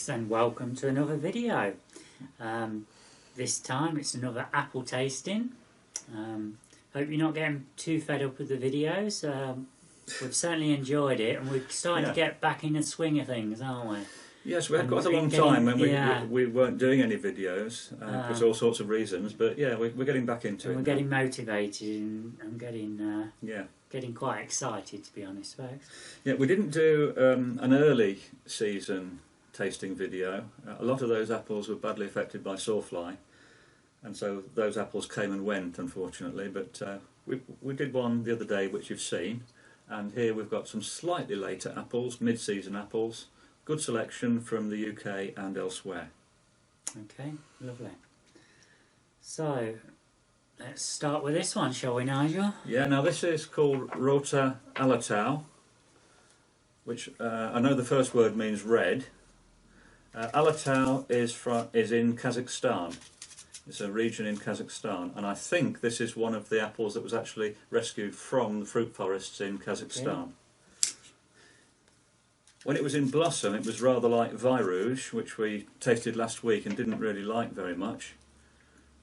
folks, and welcome to another video. This time it's another apple tasting. Hope you're not getting too fed up with the videos. We've certainly enjoyed it, and we're starting to get back in the swing of things, aren't we? Yes, we had quite a long time when we weren't doing any videos for all sorts of reasons, but yeah, we're getting back into it. We're getting motivated and getting quite excited, to be honest, folks. Yeah, we didn't do an early season tasting video. A lot of those apples were badly affected by sawfly, and so those apples came and went, unfortunately. But we did one the other day, which you've seen, and here we've got some slightly later apples, mid-season apples. Good selection from the UK and elsewhere. Okay, lovely. So, let's start with this one, shall we, Nigel? Yeah, now this is called Rotor Alatau, which I know the first word means red. Alatau is in Kazakhstan. It's a region in Kazakhstan, and I think this is one of the apples that was actually rescued from the fruit forests in Kazakhstan. Okay. When it was in blossom, it was rather like Rouge, which we tasted last week and didn't really like very much.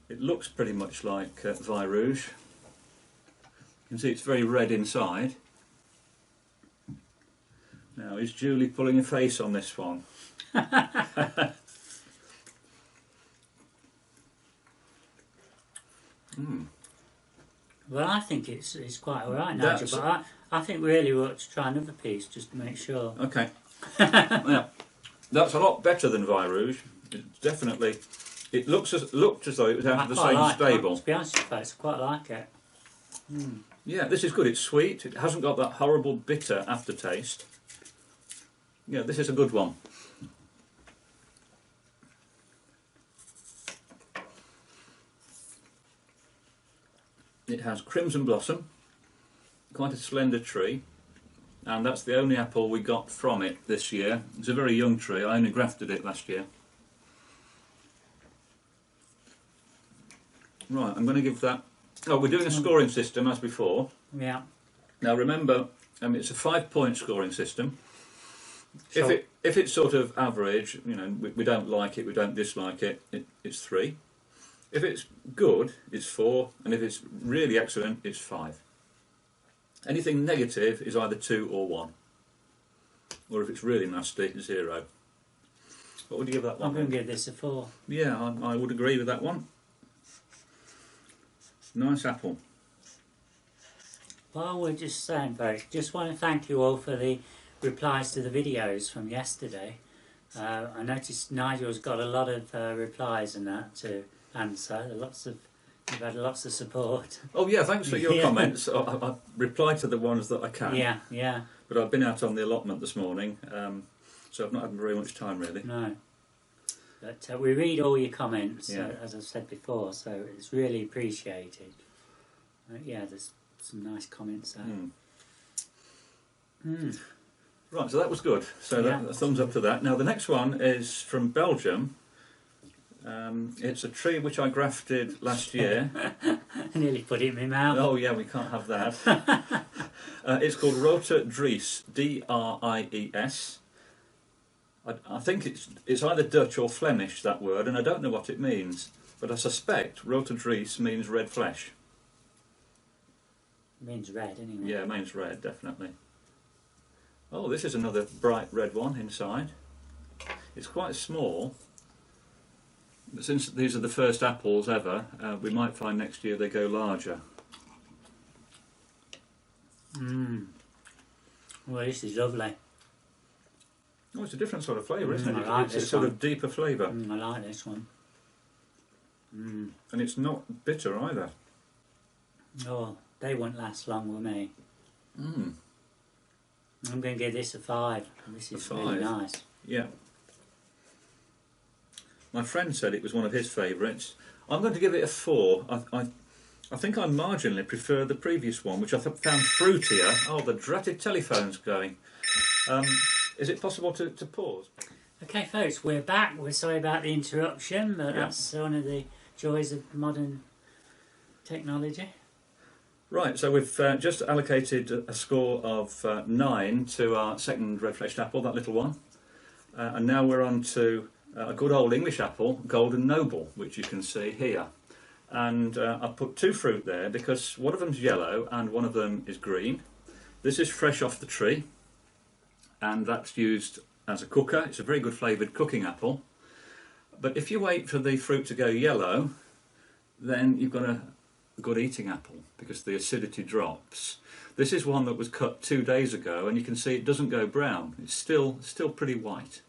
It looks pretty much like Rouge. You can see it's very red inside. Now, is Julie pulling a face on this one? Well, I think it's quite alright, Nigel, but I think really we ought to try another piece just to make sure. Okay. Yeah, that's a lot better than Rouge. It definitely, it looked as though it was out of the same stable. To be honest with you, folks, I quite like it. Yeah, this is good. It's sweet. It hasn't got that horrible bitter aftertaste. Yeah, this is a good one. It has crimson blossom, quite a slender tree, and that's the only apple we got from it this year. It's a very young tree. I only grafted it last year. Right, I'm going to give that... Oh, we're doing a scoring system as before. Yeah. Now remember, it's a 5-point scoring system. Sure. If it's sort of average, you know, we don't like it, we don't dislike it, it's 3. If it's good, it's 4, and if it's really excellent, it's 5. Anything negative is either 2 or 1. Or if it's really nasty, 0. What would you give that one? I'm going to give this a 4. Yeah, I would agree with that one. Nice apple. Well, we're just saying, folks, just want to thank you all for the replies to the videos from yesterday. I noticed Nigel's got a lot of replies and that to answer. You've had lots of support. Oh yeah, thanks for your comments. I replied to the ones that I can. Yeah. But I've been out on the allotment this morning, so I've not had very much time really. No. But we read all your comments, as I've said before, so it's really appreciated. Yeah, there's some nice comments there. Right, so that was good. So a thumbs up to that. Now the next one is from Belgium. It's a tree which I grafted last year. I nearly put it in my mouth. Oh yeah, we can't have that. It's called Rotor Adress, D-R-I-E-S. I think it's either Dutch or Flemish, that word, and I don't know what it means, but I suspect Rotor Adress means red flesh. It means red, anyway. Yeah, it means red, definitely. Oh, this is another bright red one inside. It's quite small. But since these are the first apples ever, we might find next year they go larger. Well, this is lovely. Oh, it's a different sort of flavour, isn't it? I like it's this a sort one. of deeper flavour. I like this one. And it's not bitter either. Oh, they won't last long with me. I'm going to give this a 5. This is really nice. Yeah. My friend said it was one of his favourites. I'm going to give it a 4. I think I marginally prefer the previous one, which I found fruitier. Oh, the dratted telephone's going. Is it possible to pause? Okay, folks, we're back. We're sorry about the interruption, but that's one of the joys of modern technology. Right, so we've just allocated a score of 9 to our second red-fleshed apple, that little one. And now we're on to a good old English apple, Golden Noble, which you can see here. And I've put 2 fruit there because one of them's yellow and one of them is green. This is fresh off the tree, and that's used as a cooker. It's a very good flavoured cooking apple. But if you wait for the fruit to go yellow, then you've got a good eating apple because the acidity drops. This is one that was cut 2 days ago, and you can see it doesn't go brown. It's still pretty white.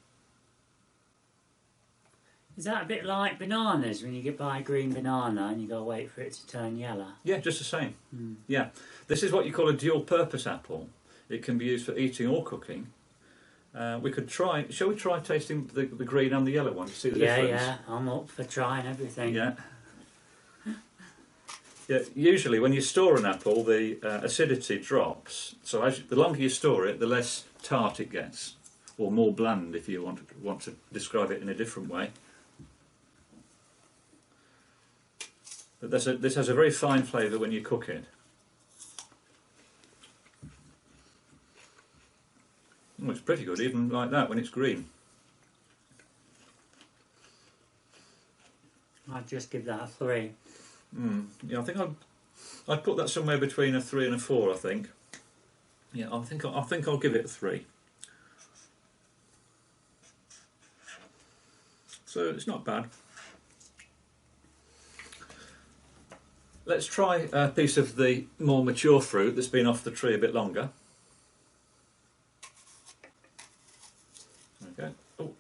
Is that a bit like bananas when you get buy a green banana and you got to wait for it to turn yellow? Yeah, just the same. Mm. Yeah, this is what you call a dual-purpose apple. It can be used for eating or cooking. We could try. Shall we try tasting the green and the yellow one to see the difference? Yeah, I'm up for trying everything. Yeah. Yeah. Usually, when you store an apple, the acidity drops. So the longer you store it, the less tart it gets, or more bland, if you want to describe it in a different way. But this has a very fine flavour when you cook it. Oh, it's pretty good, even like that, when it's green. I'd just give that a 3. Yeah, I think I'd put that somewhere between a 3 and a 4. I think. Yeah, I think I'll give it a 3. So it's not bad. Let's try a piece of the more mature fruit that's been off the tree a bit longer. Okay. Oh.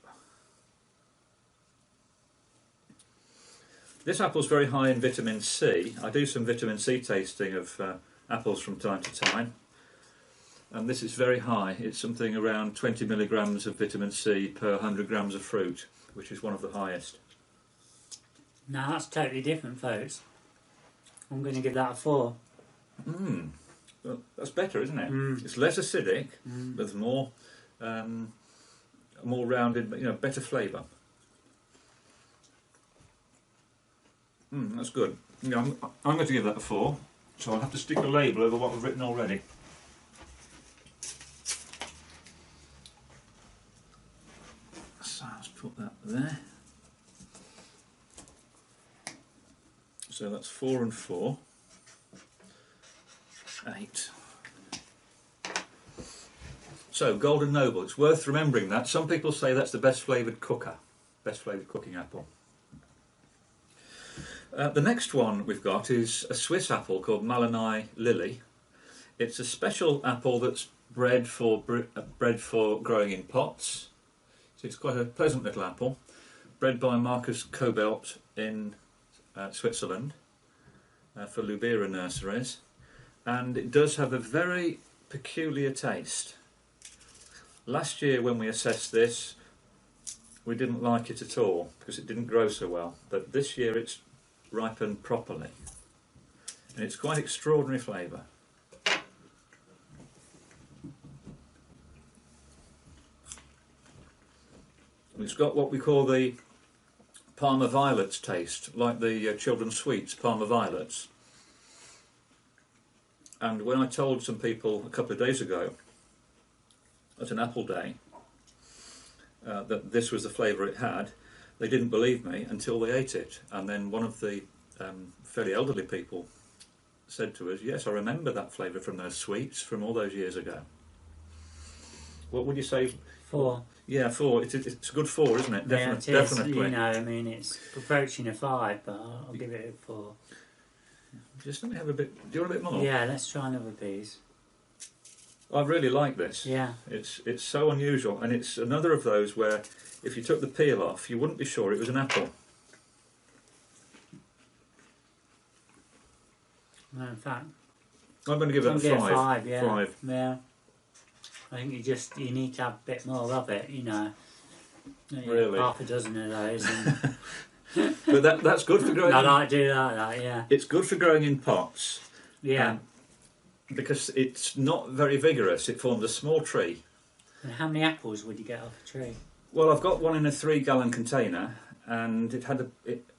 This apple's very high in vitamin C. I do some vitamin C tasting of apples from time to time, and this is very high. It's something around 20 milligrams of vitamin C per 100 grams of fruit, which is one of the highest. No, that's totally different, folks. I'm going to give that a 4. Well, that's better, isn't it? It's less acidic, but there's more rounded, better flavour. That's good. Yeah, I'm going to give that a 4, so I'll have to stick a label over what we've written already. So let's put that there. So that's 4 and 4. 8. So Golden Noble, it's worth remembering that. Some people say that's the best flavoured cooking apple. The next one we've got is a Swiss apple called Mullen Lily. It's a special apple that's bred for growing in pots. So it's quite a pleasant little apple, bred by Marcus Cobelt in Switzerland for Lubera nurseries, and it does have a very peculiar taste. Last year when we assessed this, we didn't like it at all because it didn't grow so well, but this year it's ripened properly, and it's quite extraordinary flavour. It's got what we call the Parma Violets taste, like the children's sweets, Parma Violets. And when I told some people a couple of days ago at an apple day that this was the flavour it had, they didn't believe me until they ate it. And then one of the fairly elderly people said to us, yes, I remember that flavour from those sweets from all those years ago. What would you say? 4. Yeah, 4. It's a good 4, isn't it? Yeah, it is. Definitely. It's approaching a 5, but I'll give it a 4. Just let me have a bit. Do you want a bit more? Yeah, let's try another piece. I really like this. Yeah. It's so unusual, and it's another of those where if you took the peel off, you wouldn't be sure it was an apple. No, in fact, I'm going to give that a 5. 5, yeah. 5. Yeah. I think you need to have a bit more of it, Really? Half a dozen of those. And But that's good for growing. I like to do that, yeah. It's good for growing in pots. Yeah. Because it's not very vigorous. It forms a small tree. And how many apples would you get off a tree? Well, I've got one in a 3-gallon container, and it had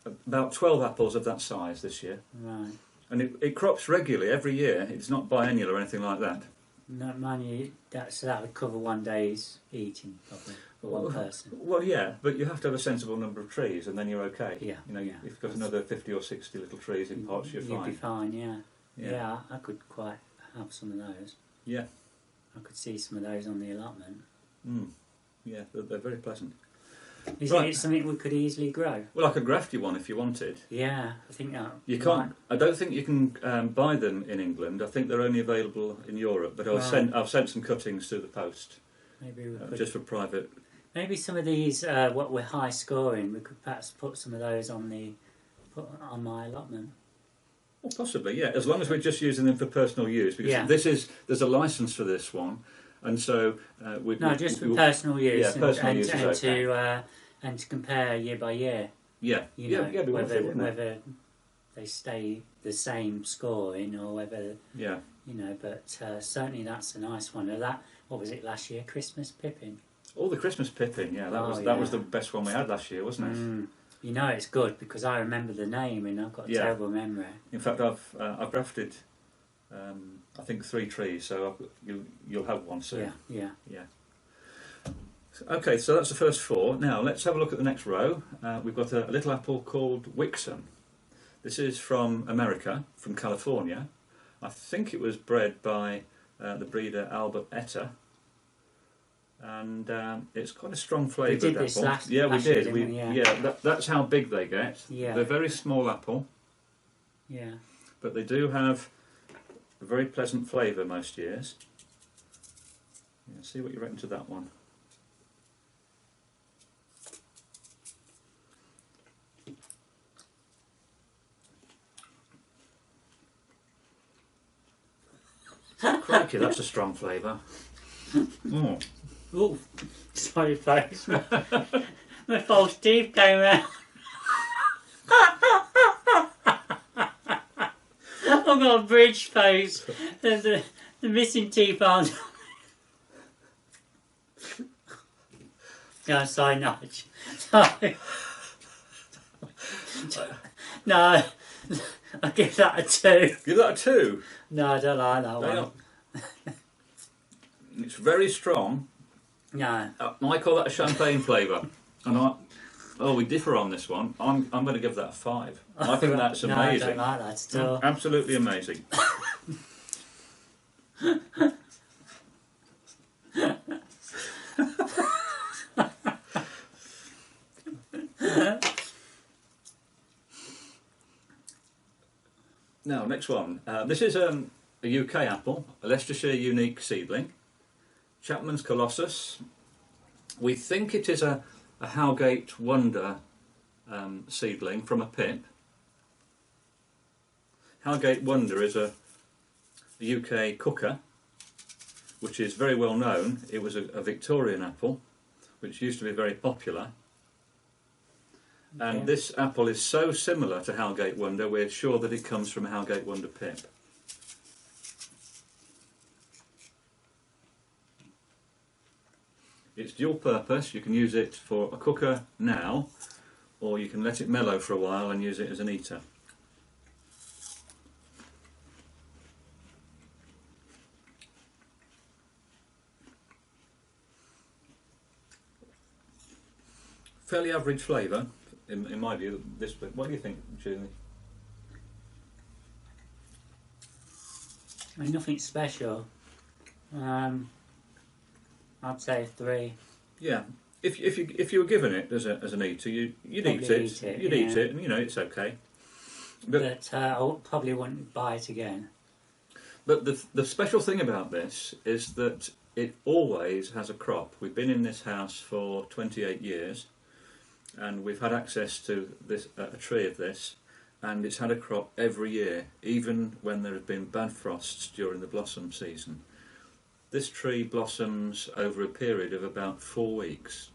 about 12 apples of that size this year. Right. And it crops regularly every year. It's not biennial or anything like that. No, that would cover one day's eating, probably. for one person. Well, yeah, but you have to have a sensible number of trees, and then you're okay. Yeah. You know, if you've got another 50 or 60 little trees in pots, you're fine. You'd be fine, yeah. Yeah, I could quite have some of those. Yeah. I could see some of those on the allotment. Yeah, they're very pleasant. Isn't it something we could easily grow? Well, I could graft you one if you wanted. Yeah, I think that. You can't. I don't think you can buy them in England. I think they're only available in Europe. But I've sent some cuttings through the post. Maybe we could. Just for private. Maybe some of these, what we're high scoring, we could perhaps put some of those on my allotment. Well, possibly, yeah. As long as we're just using them for personal use, because there's a license for this one, and so just for personal use. Yeah, personal use is okay. And to compare year by year. Yeah, whether they stay the same scoring or whether but certainly that's a nice one. What was it last year? Christmas Pippin. Oh, the Christmas Pippin, yeah, that was the best one we had last year, wasn't it? You know it's good because I remember the name and I've got a terrible memory. In fact, I've grafted I think 3 trees, so you'll have one soon. Yeah. Okay, so that's the first 4. Now let's have a look at the next row. We've got a little apple called Wixom. This is from America, from California. I think it was bred by the breeder Albert Etta. And it's quite a strong flavoured apple. We did this last year, didn't we? That's how big they get. Yeah. They're very small apple. Yeah. But they do have a very pleasant flavour most years. Yeah, see what you reckon to that one. Crikey, that's a strong flavour. Oh, sorry folks. My false teeth came out. I've got a bridge face. The missing teeth aren't. No, sorry, Nigel. Sorry. No, I'll give that a 2. Give that a 2? No, I don't like that one. It's very strong. No. I call that a champagne flavour. And we differ on this one. I'm going to give that a 5. I think that's amazing. No, I don't like that at all. Absolutely amazing. Now, next one. This is a UK apple, a Leicestershire unique seedling. Chapman's Colossus. We think it is a Howgate Wonder seedling from a pip. Howgate Wonder is a UK cooker, which is very well known. It was a Victorian apple, which used to be very popular. And this apple is so similar to Howgate Wonder, we're sure that it comes from a Howgate Wonder pip. It's dual purpose. You can use it for a cooker now, or you can let it mellow for a while and use it as an eater. Fairly average flavour, in my view. What do you think, Julie? I mean, nothing special. I'd say 3. Yeah, if you were given it as an eater, you'd eat it. You'd eat it, and it's okay. But I probably wouldn't buy it again. But the special thing about this is that it always has a crop. We've been in this house for 28 years, and we've had access to a tree of this, and it's had a crop every year, even when there have been bad frosts during the blossom season. This tree blossoms over a period of about 4 weeks.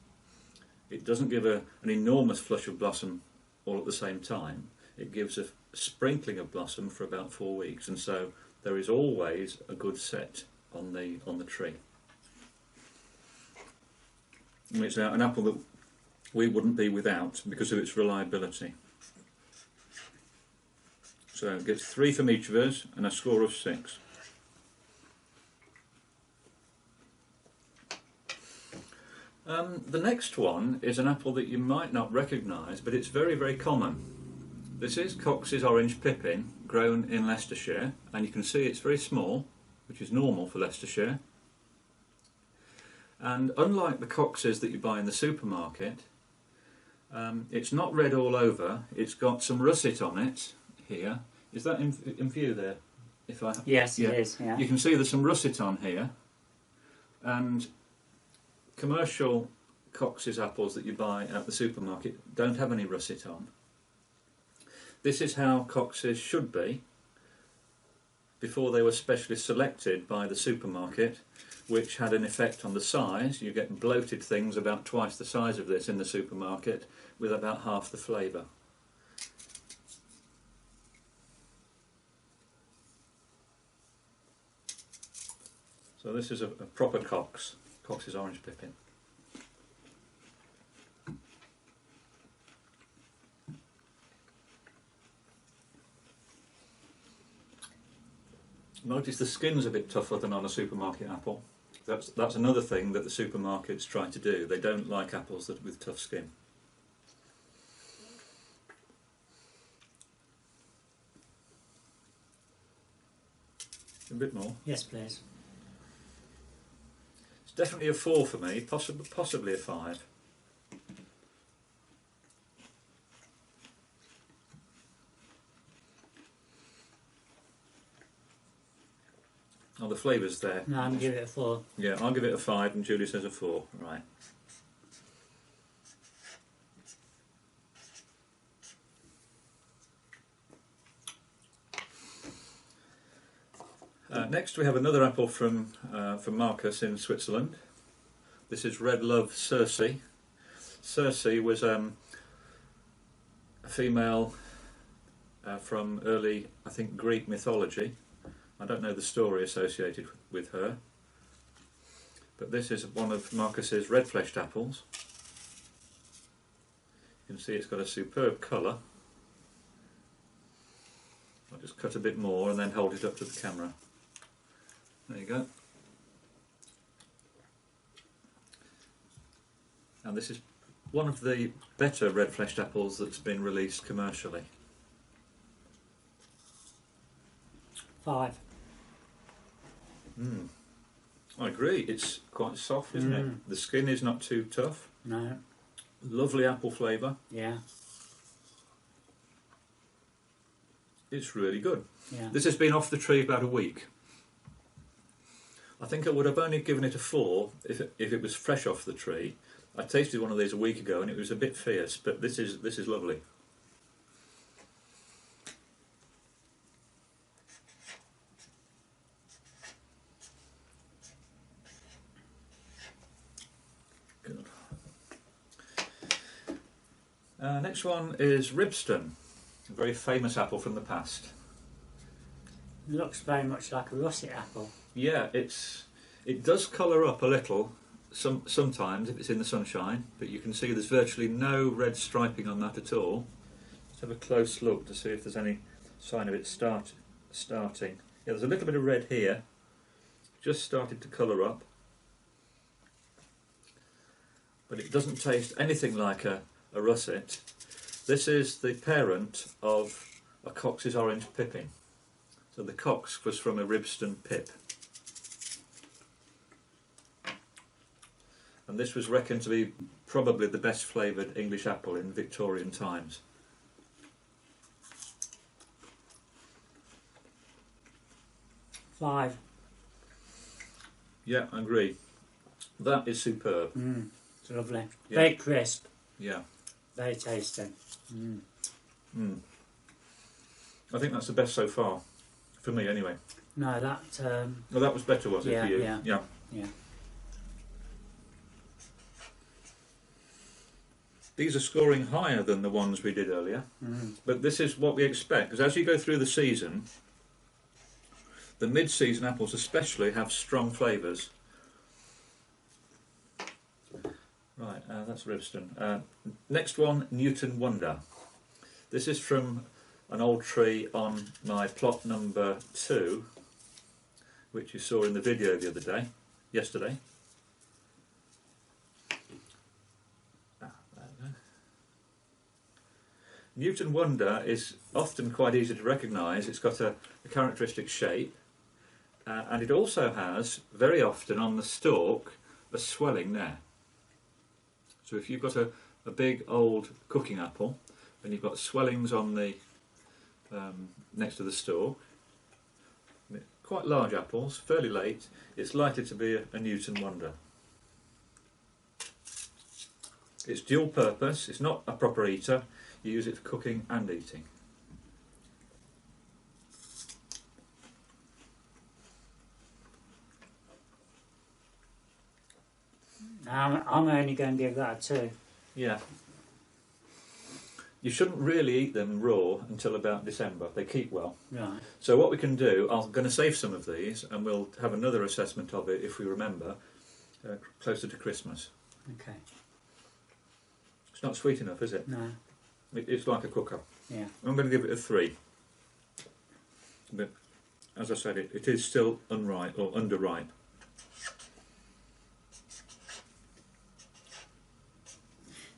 It doesn't give an enormous flush of blossom all at the same time. It gives a sprinkling of blossom for about 4 weeks, and so there is always a good set on the tree. And it's an apple that we wouldn't be without because of its reliability. So it gets 3 from each of us and a score of 6. The next one is an apple that you might not recognise, but it's very, very common. This is Cox's Orange Pippin, grown in Leicestershire, and you can see it's very small, which is normal for Leicestershire. And unlike the Cox's that you buy in the supermarket, it's not red all over. It's got some russet on it here. Is that in view there? Yes, it is. Yeah. You can see there's some russet on here, and commercial Cox's apples that you buy at the supermarket don't have any russet on. This is how Cox's should be before they were specially selected by the supermarket, which had an effect on the size. You get bloated things about twice the size of this in the supermarket with about half the flavour. So this is a proper Cox's Orange Pippin. Notice the skin's a bit tougher than on a supermarket apple. That's another thing that the supermarkets try to do. They don't like apples with tough skin. A bit more. Yes, please. It's definitely a 4 for me, possibly a 5. Oh, the flavour's there. No, I'm giving it a 4. Yeah, I'll give it a 5 and Julie says a 4. Right. Next we have another apple from Marcus in Switzerland. This is Red Love Circe. Circe was a female from early, I think, Greek mythology. I don't know the story associated with her, but this is one of Marcus's red-fleshed apples. You can see it's got a superb colour. I'll just cut a bit more and then hold it up to the camera. There you go. And this is one of the better red-fleshed apples that's been released commercially. 5. I agree, it's quite soft, isn't it? The skin is not too tough. No. Lovely apple flavour. Yeah. It's really good. Yeah. This has been off the tree about a week. I think I would have only given it a 4 if it was fresh off the tree. I tasted one of these a week ago and it was a bit fierce, but this is lovely. Good. Next one is Ribston, a very famous apple from the past. It looks very much like a russet apple. Yeah, it does colour up a little sometimes if it's in the sunshine, but you can see there's virtually no red striping on that at all. Let's have a close look to see if there's any sign of it starting. Yeah, there's a little bit of red here, just started to colour up, but it doesn't taste anything like a russet. This is the parent of a Cox's Orange Pippin. So the Cox was from a Ribston Pip. And this was reckoned to be probably the best flavoured English apple in Victorian times. Five. Yeah, I agree. That is superb. It's lovely. Yeah. Very crisp. Yeah. Very tasty. I think that's the best so far. For me, anyway. No, that... Well, that was better, was it, yeah, for you? Yeah. These are scoring higher than the ones we did earlier, but this is what we expect, because as you go through the season, the mid-season apples especially have strong flavours. Right, that's Ribston. Next one, Newton Wonder. This is from an old tree on my plot number 2, which you saw in the video the other day, yesterday. Newton Wonder is often quite easy to recognise. It's got a characteristic shape, and it also has, very often on the stalk, a swelling there. So if you've got a big old cooking apple, and you've got swellings on the next to the stalk, quite large apples, fairly late, it's likely to be a Newton Wonder. It's dual purpose, it's not a proper eater, you use it for cooking and eating. I'm only going to give that a 2. Yeah. You shouldn't really eat them raw until about December. They keep well. Right. So what we can do, I'm going to save some of these and we'll have another assessment of it if we remember, closer to Christmas. Okay. It's not sweet enough, is it? No. It's like a cooker. Yeah. I'm going to give it a 3. But as I said, it is still unripe or underripe.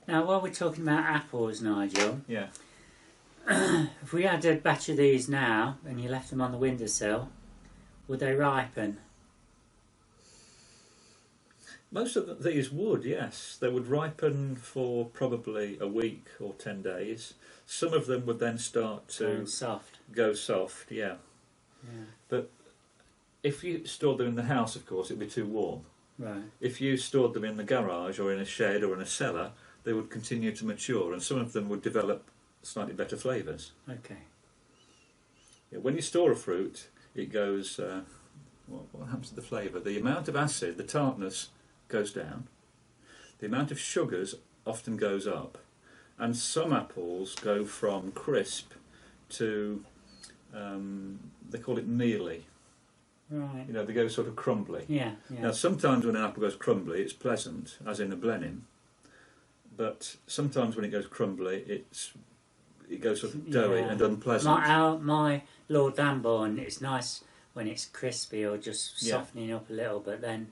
Now, while we're talking about apples, Nigel, Yeah. if we had a batch of these now and you left them on the windowsill, would they ripen? Most of these would, yes. They would ripen for probably a week or 10 days. Some of them would then start to go soft, yeah. But if you stored them in the house, of course, it would be too warm. Right. If you stored them in the garage or in a shed or in a cellar, they would continue to mature, and some of them would develop slightly better flavours. Okay. Yeah, when you store a fruit, it goes... what happens to the flavour? The amount of acid, the tartness, goes down. The amount of sugars often goes up. And some apples go from crisp to... they call it mealy. Right. You know, they go sort of crumbly. Yeah. Now, sometimes when an apple goes crumbly, it's pleasant, as in a blenheim. But sometimes when it goes crumbly, it goes sort of doughy and unpleasant. My Lord Lamborn, it's nice when it's crispy or just softening up a little, but then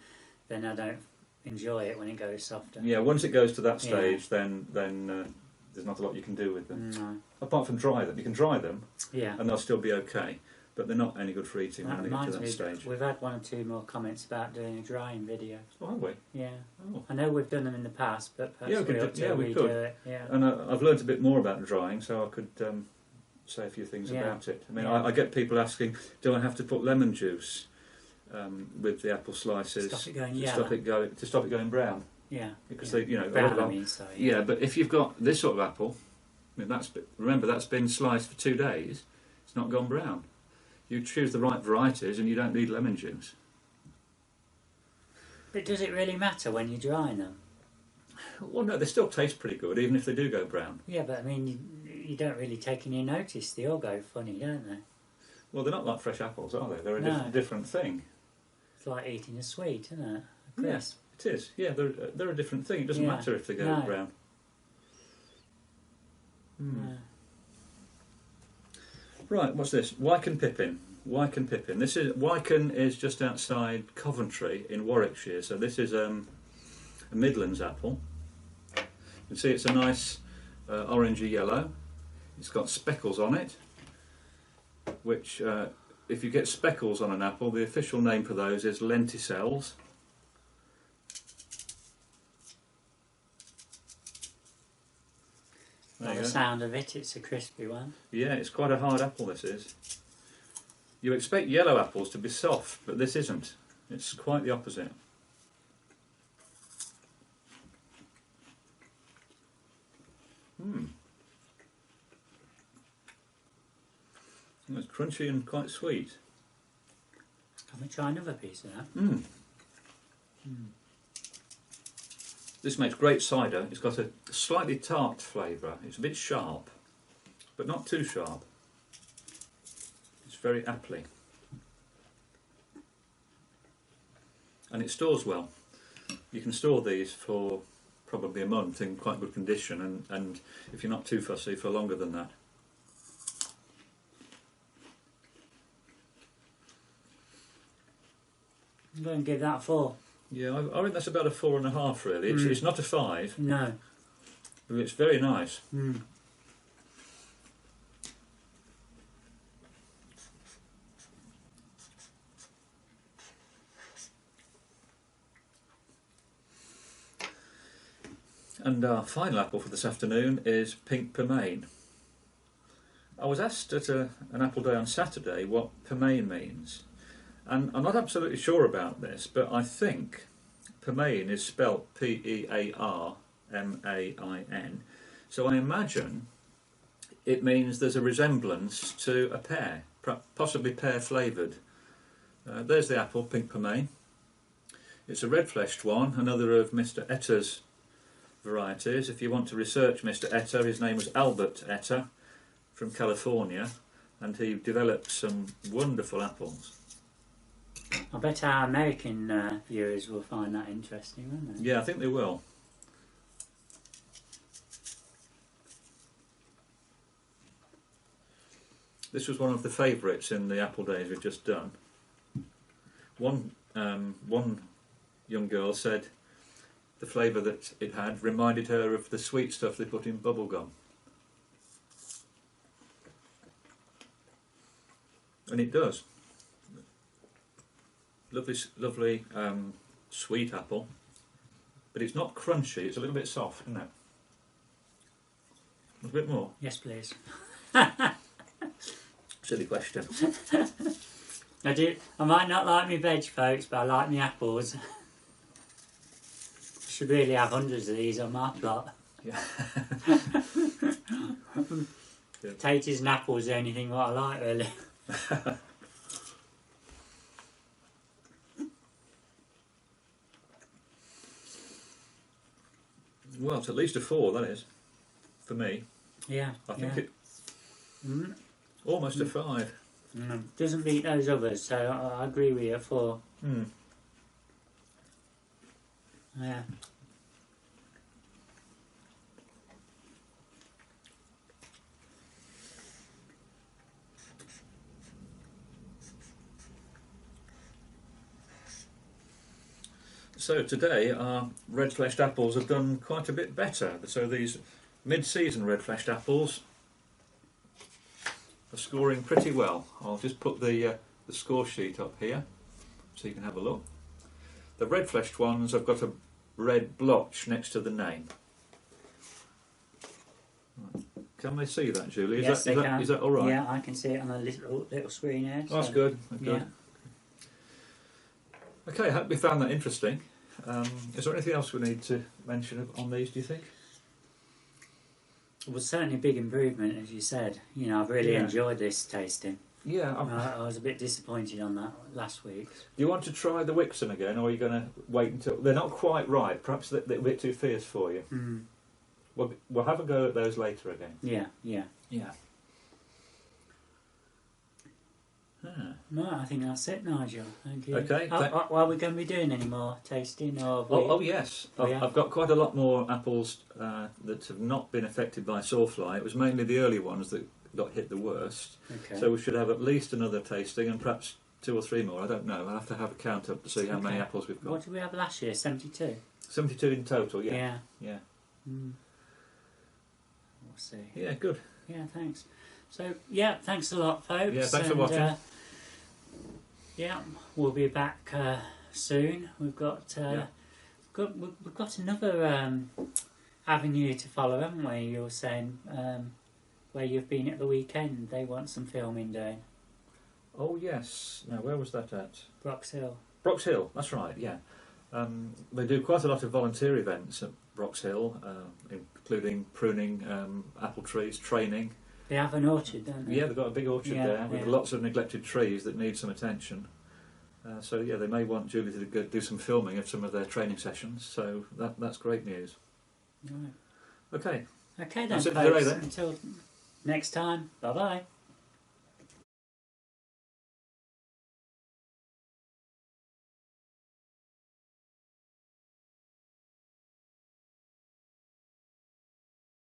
I don't enjoy it when it goes softer. Yeah, once it goes to that stage, then there's not a lot you can do with them. No. Apart from dry them. You can dry them, and they'll still be okay. But they're not any good for eating when they get to that stage. We've had 1 or 2 more comments about doing a drying video. Oh, have we? Yeah. Oh. I know we've done them in the past, but perhaps we could redo it. Yeah. And I've learnt a bit more about drying, so I could say a few things about it. I mean, I get people asking, do I have to put lemon juice with the apple slices Stop it going to stop it going brown? Yeah. Because they, brown, I mean, so, yeah, but if you've got this sort of apple, I mean, remember that's been sliced for 2 days. It's not gone brown. You choose the right varieties and you don't need lemon juice. But does it really matter when you're drying them? Well, no, they still taste pretty good, even if they do go brown. Yeah, but I mean, you don't really take any notice. They all go funny, don't they? Well, they're not like fresh apples, are they? They're a different thing. It's like eating a sweet, isn't it? A crisp. Yeah, it is. Yeah, they're a different thing. It doesn't matter if they go brown. Right, what's this? Wacken Pippin. Wacken Pippin. Wacken is just outside Coventry in Warwickshire. So this is a Midlands apple. You can see it's a nice orangey yellow. It's got speckles on it, which if you get speckles on an apple, the official name for those is lenticels. By the sound of it, it's a crispy one. Yeah, it's quite a hard apple, this is. You expect yellow apples to be soft, but this isn't. It's quite the opposite. It's crunchy and quite sweet. Can we try another piece of that? This makes great cider. It's got a slightly tart flavour. It's a bit sharp, but not too sharp. It's very appley. And it stores well. You can store these for probably a month in quite good condition, and if you're not too fussy, for longer than that. I'm going to give that a 4. Yeah, I think that's about a 4.5 really. It's not a 5. No. But it's very nice. And our final apple for this afternoon is pink pearmain. I was asked at an apple day on Saturday what pearmain means, and I'm not absolutely sure about this, but I think pearmain is spelt P-E-A-R-M-A-I-N, so I imagine it means there's a resemblance to a pear, possibly pear flavoured. There's the apple, pink pearmain. It's a red-fleshed one, another of Mr. Etter's varieties. If you want to research Mr. Etter, his name was Albert Etter from California, and he developed some wonderful apples. I bet our American viewers will find that interesting, won't they? Yeah, I think they will. This was one of the favourites in the apple days we've just done. One young girl said the flavour that it had reminded her of the sweet stuff they put in bubble gum. And it does. Lovely sweet apple, but it's not crunchy, it's a little bit soft, isn't it? A bit more? Yes, please. Silly question. I might not like my veg, folks, but I like my apples. Should really have hundreds of these on my plot. Yeah. Potatoes and apples are the only thing what I like, really. Well, it's at least a 4, that is, for me. Yeah. I think it Mm. almost a 5. Doesn't beat those others, so I agree with you. 4. Mm. Yeah. So today our red-fleshed apples have done quite a bit better. So these mid-season red-fleshed apples are scoring pretty well. I'll just put the score sheet up here so you can have a look. The red-fleshed ones have got a red blotch next to the name. Can they see that, Julie? Yes, they can. Is that all right? Yeah, I can see it on a little screen here. Oh, that's good. That's good. Yeah. Okay, I hope you found that interesting. Is there anything else we need to mention on these, do you think? It was certainly a big improvement, as you said. You know, I've really enjoyed this tasting. Yeah. I was a bit disappointed on that last week. Do you want to try the Wixom again, or are you going to wait until... They're not quite right. Perhaps they're a bit too fierce for you. Mm. We'll have a go at those later again. Yeah. Yeah. Ah. No, I think that's it, Nigel. Thank you. Okay. Are we going to be doing any more tasting? Or Oh yes. Yeah. I've got quite a lot more apples that have not been affected by sawfly. It was mainly the early ones that got hit the worst. Okay. So we should have at least another tasting and perhaps 2 or 3 more. I don't know. I'll have to have a count up to see how many apples we've got. What did we have last year? 72? 72 in total, yeah. Yeah. Mm. We'll see. Yeah, good. Yeah, thanks. So, yeah, thanks a lot, folks. Yeah, thanks for watching. Yeah, we'll be back soon. We've got we've got another avenue to follow, haven't we? You were saying where you've been at the weekend. They want some filming doing. Oh yes. Now where was that at? Brox Hill. Brox Hill. That's right. Yeah. They do quite a lot of volunteer events at Brox Hill, including pruning apple trees, training. They have an orchard, don't they? Yeah, they've got a big orchard there with lots of neglected trees that need some attention. So yeah, they may want Julie to go do some filming of some of their training sessions. So that's great news. Right. Okay. Okay then, That's it for folks. today then. Until next time. Bye bye.